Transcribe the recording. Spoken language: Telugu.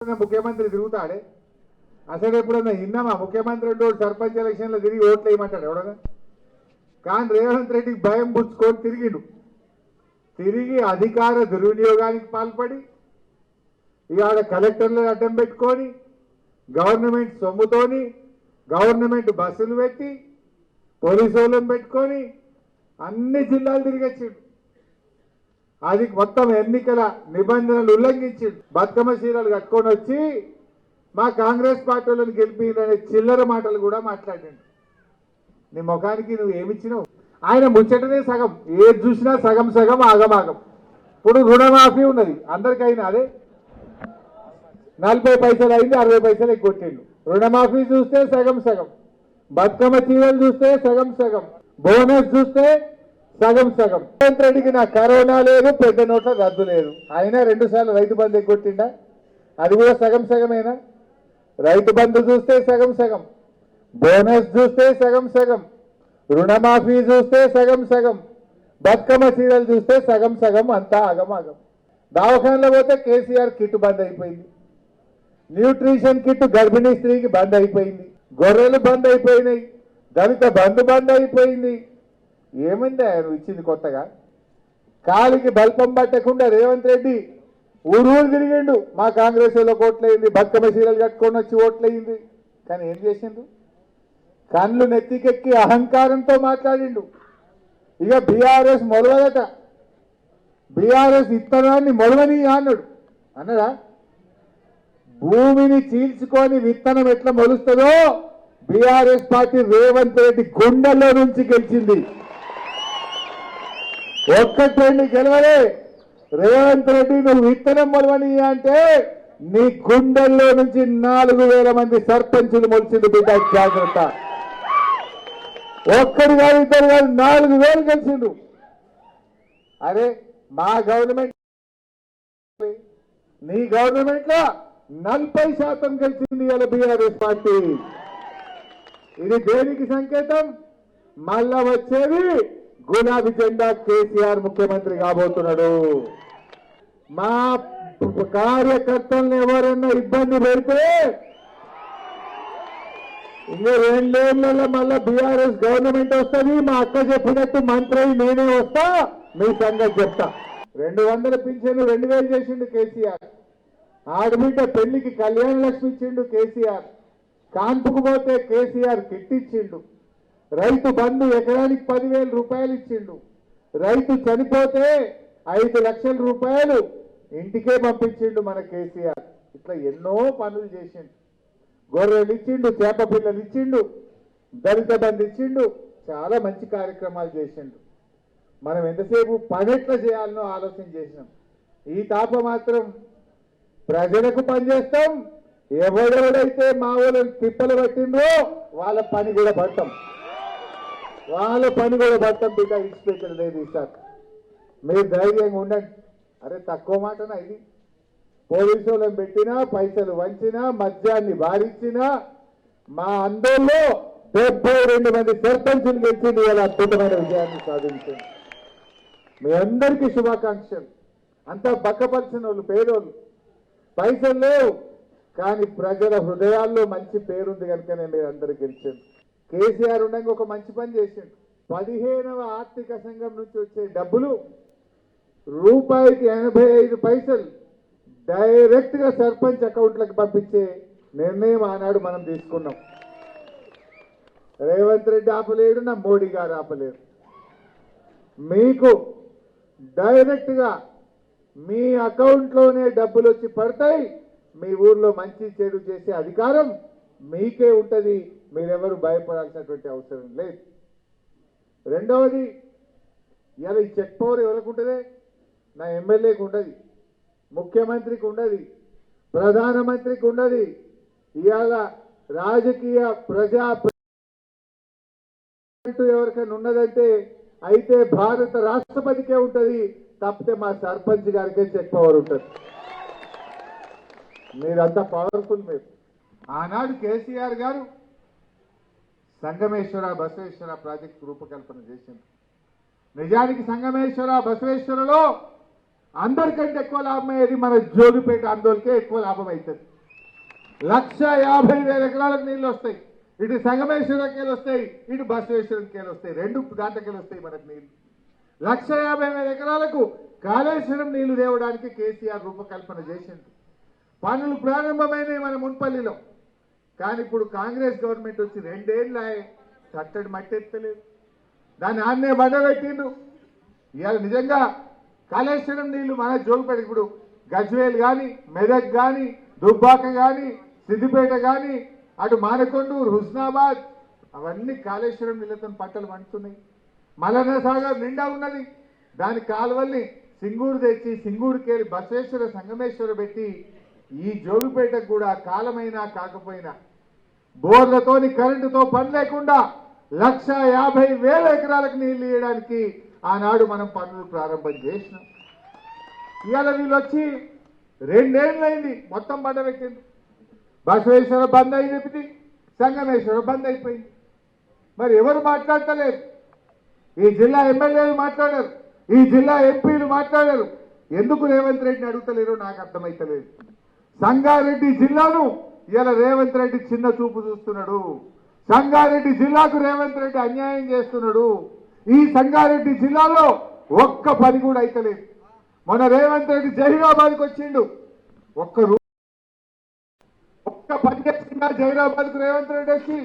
ముఖ్యమంత్రి తిరుగుతాడే అసలు ఎప్పుడన్నా విన్నామా ముఖ్యమంత్రి సర్పంచ్ ఎలక్షన్లో తిరిగి ఓట్లు వేయమంటాడు ఎవడన్నా? కానీ రేవంత్ రెడ్డికి భయం పుచ్చుకొని తిరిగి అధికార దుర్వినియోగానికి పాల్పడి ఇవాళ కలెక్టర్లను అడ్డం పెట్టుకొని గవర్నమెంట్ సొమ్ముతోని గవర్నమెంట్ బస్సులు పెట్టి పోలీసు వాళ్ళని పెట్టుకొని అన్ని జిల్లాలు తిరిగొచ్చిండు. అది మొత్తం ఎన్నికల నిబంధనలు ఉల్లంఘించిండు. బతుకమ్మ చీరలు కట్టుకొని వచ్చి మా కాంగ్రెస్ పార్టీ వాళ్ళని గెలిపిననే చిల్లర మాటలు కూడా మాట్లాడిండు. నీ ముఖానికి నువ్వు ఏమిచ్చినావు? ఆయన ముచ్చటనే సగం, ఏది చూసినా సగం సగం ఆగమాగం. ఇప్పుడు రుణమాఫీ ఉన్నది అందరికైనా, అదే 40 పైసలు అయింది, 60 పైసలు ఎగ్గొట్టిండు. రుణమాఫీ చూస్తే సగం సగం, బతుకమ్మ చీరలు చూస్తే సగం సగం, బోనస్ చూస్తే సగం సగం. రేవంత్ రెడ్డికి నా కరోనా లేదు, పెద్ద నోట్ల రద్దు లేదు, అయినా 2 సార్లు రైతు బంధు ఎగ్గొట్టిండా? అది కూడా సగం సగమేనా? రైతు బంధు చూస్తే సగం సగం, బోనస్ చూస్తే సగం సగం, రుణమాఫీ చూస్తే సగం సగం, బతుకమ్మ చీరలు చూస్తే సగం సగం, అంతా ఆగమాగం. దవాఖానలో పోతే కేసీఆర్ కిట్ బంద్ అయిపోయింది, న్యూట్రిషన్ కిట్ గర్భిణీ స్త్రీకి బంద్ అయిపోయింది, గొర్రెలు బంద్ అయిపోయినాయి, దళిత బంధు బంద్ అయిపోయింది. ఏమైంది ఆయన ఇచ్చింది కొత్తగా? కాలికి బల్పం పట్టకుండా రేవంత్ రెడ్డి ఊరు తిరిగిండు. మా కాంగ్రెస్ లో ఓట్లయింది, బతుకమ్మ చీరలు కట్టుకొని వచ్చి ఓట్లయింది. కానీ ఏం చేసిండు? కళ్ళు నెత్తికెక్కి అహంకారంతో మాట్లాడిండు. ఇక బీఆర్ఎస్ మొలవదట, బీఆర్ఎస్ ఇత్తనాన్ని మొలవని అన్నడా? భూమిని చీల్చుకొని విత్తనం ఎట్లా మొలుస్తుందో బీఆర్ఎస్ పార్టీ రేవంత్ రెడ్డి గుండెల్లో నుంచి గెలిచింది. ఒక్కటి గెలవలే. రేవంత్ రెడ్డి నువ్వు విత్తనం మొలవని అంటే నీ గుండెల్లో నుంచి 4000 మంది సర్పంచులు మొలిచింది. బిడ్డ జాగ్రత్త. ఒక్కడు కాదు, ఇద్దరు కాదు, 4000 గెలిచిండు. అరే మా గవర్నమెంట్, నీ గవర్నమెంట్ లో 40% గెలిచింది ఇలా బీఆర్ఎస్ పార్టీ. ఇది దేనికి సంకేతం? మళ్ళా వచ్చేది గులాబీ జెండా, కేసీఆర్ ముఖ్యమంత్రి కాబోతున్నాడు. మా కార్యకర్తలను ఎవరన్నా ఇబ్బంది పెడితే ఇంకా 2 ఏళ్లలో మళ్ళా బీఆర్ఎస్ గవర్నమెంట్ వస్తుంది. మా అక్క చెప్పినట్టు మంత్రి నేనే వస్తా, మీ సంగతి చెప్తా. 200 పింఛన్లు 2000 చేసిండు కేసీఆర్. ఆడబిడ్డ పెళ్లికి కళ్యాణ లక్ష్మి ఇచ్చిండు కేసీఆర్. కాన్పుకు పోతే కేసీఆర్ కిట్ ఇచ్చిండు. రైతు బంధు ఎకరానికి 10,000 రూపాయలు ఇచ్చిండు. రైతు చనిపోతే 5 లక్షల రూపాయలు ఇంటికే పంపించిండు మన కేసీఆర్. ఇట్లా ఎన్నో పనులు చేసిండు. గొర్రెలు ఇచ్చిండు, చేప పిల్లలు ఇచ్చిండు, దళిత బంధు ఇచ్చిండు. చాలా మంచి కార్యక్రమాలు చేసిండు. మనం ఎంతసేపు పని ఎట్లా చేయాలనో ఆలోచన చేసినాం. ఈ తాప మాత్రం ప్రజలకు పనిచేస్తాం. ఎవరెవరైతే మా వాళ్ళని తిప్పలు పట్టిందో వాళ్ళ పని కూడా పడతాం, బిడ్డ ఇచ్చిపెట్టడం లేదు. ఈసారి మీరు ధైర్యంగా ఉండండి. అరే తక్కువ మాటనా ఇది? పోలీసు వాళ్ళని పెట్టినా, పైసలు వంచినా, మద్యాన్ని వారించినా మా అందరిలో 72 మంది సర్పంచులు గెలిచింది. ఇలా అద్భుతమైన విజయాన్ని సాధించింది. మీ అందరికీ శుభాకాంక్షలు. అంతా బక్కపరిచిన వాళ్ళు, పేదోళ్ళు, పైసలు లేవు కానీ ప్రజల హృదయాల్లో మంచి పేరుంది కనుకనే మీరు అందరూ గెలిచారు. కేసీఆర్ ఉండగా ఒక మంచి పని చేసిండు. 15వ ఆర్థిక సంఘం నుంచి వచ్చే డబ్బులు రూపాయికి 85 పైసలు డైరెక్ట్ గా సర్పంచ్ అకౌంట్లకు పంపించే నిర్ణయం ఆనాడు మనం తీసుకున్నాం. రేవంత్ రెడ్డి ఆపలేడు, నా మోడీ గారు ఆపలేరు. మీకు డైరెక్ట్ గా మీ అకౌంట్లోనే డబ్బులు వచ్చి పడతాయి. మీ ఊర్లో మంచి చెడు చేసే అధికారం మీకే ఉంటుంది. మీరెవరు భయపడాల్సినటువంటి అవసరం లేదు. రెండవది, ఇలా ఈ చెక్ పవర్ ఎవరికి ఉంటుంది? నా ఎమ్మెల్యేకి ఉండదు, ముఖ్యమంత్రికి ఉండదు, ప్రధానమంత్రికి ఉండదు. ఇవాళ రాజకీయ ప్రజా ఎవరికైనా ఉన్నదంటే అయితే భారత రాష్ట్రపతికే ఉంటుంది, తప్పితే మా సర్పంచ్ గారికే చెక్ పవర్ ఉంటుంది. మీరంతా పవర్ఫుల్. మీరు ఆనాడు కేసీఆర్ గారు సంగమేశ్వర బసవేశ్వర ప్రాజెక్టు రూపకల్పన చేసింది. నిజానికి సంగమేశ్వర బసవేశ్వరలో అందరికంటే ఎక్కువ లాభం అయ్యేది మన జోగిపేట ఆందోళనకే ఎక్కువ లాభం అవుతుంది. 1,50,000 ఎకరాలకు నీళ్లు వస్తాయి. ఇటు సంగమేశ్వరంకేలు వస్తాయి, ఇటు బసవేశ్వరంకేలు వస్తాయి. రెండు దాంట్లకెళ్ళి వస్తాయి మనకు నీళ్లు. 1,50,000 ఎకరాలకు కాళేశ్వరం నీళ్లు తేవడానికి కేసీఆర్ రూపకల్పన చేసింది. పనులు ప్రారంభమైనవి మన మున్పల్లిలో. కానీ ఇప్పుడు కాంగ్రెస్ గవర్నమెంట్ వచ్చి 2 ఏళ్ళు తట్టడి మట్టి ఎత్తలేదు. దాన్ని ఆన్నే బండబెట్టిండ్రు. ఇవాళ నిజంగా కాళేశ్వరం నీళ్లు మన జోగుపేట, ఇప్పుడు గజ్వేల్ కానీ, మెదక్ కానీ, దుబ్బాక కానీ, సిద్దిపేట కానీ, అటు మానకొండూరు, హుస్నాబాద్, అవన్నీ కాళేశ్వరం నీళ్లతో పంటలు పండుతున్నాయి. మల్లన్న సాగర్ నిండా ఉన్నది. దాని కాలువల్ని సింగూరు తెచ్చి సింగూరుకెళ్ళి బసవేశ్వర సంగమేశ్వర పెట్టి ఈ జోగుపేటకు కూడా కాలమైనా కాకపోయినా బోర్లతోని కరెంటుతో పని లేకుండా 1,50,000 ఎకరాలకు నీళ్లు ఇవ్వడానికి ఆనాడు మనం పనులు ప్రారంభం చేసినాం. ఇవాళ వీళ్ళు వచ్చి 2 ఏళ్ళైంది మొత్తం బండ పెట్టింది. బసవేశ్వర బంద్ అయిపోయింది, సంగమేశ్వర బంద్ అయిపోయింది. మరి ఎవరు మాట్లాడతలేరు? ఈ జిల్లా ఎమ్మెల్యేలు మాట్లాడారు, ఈ జిల్లా ఎంపీలు మాట్లాడారు. ఎందుకు రేవంత్ రెడ్డిని అడుగుతలేరో నాకు అర్థమైతలేదు. సంగారెడ్డి జిల్లాను ఇలా రేవంత్ రెడ్డి చిన్న చూపు చూస్తున్నాడు. సంగారెడ్డి జిల్లాకు రేవంత్ రెడ్డి అన్యాయం చేస్తున్నాడు. ఈ సంగారెడ్డి జిల్లాలో ఒక్క పని కూడా అయితలేదు. మొన్న రేవంత్ రెడ్డి జహీరాబాద్కి వచ్చిండు, ఒక్క పని చేసిందా జహీరాబాద్కు రేవంత్ రెడ్డి వచ్చి?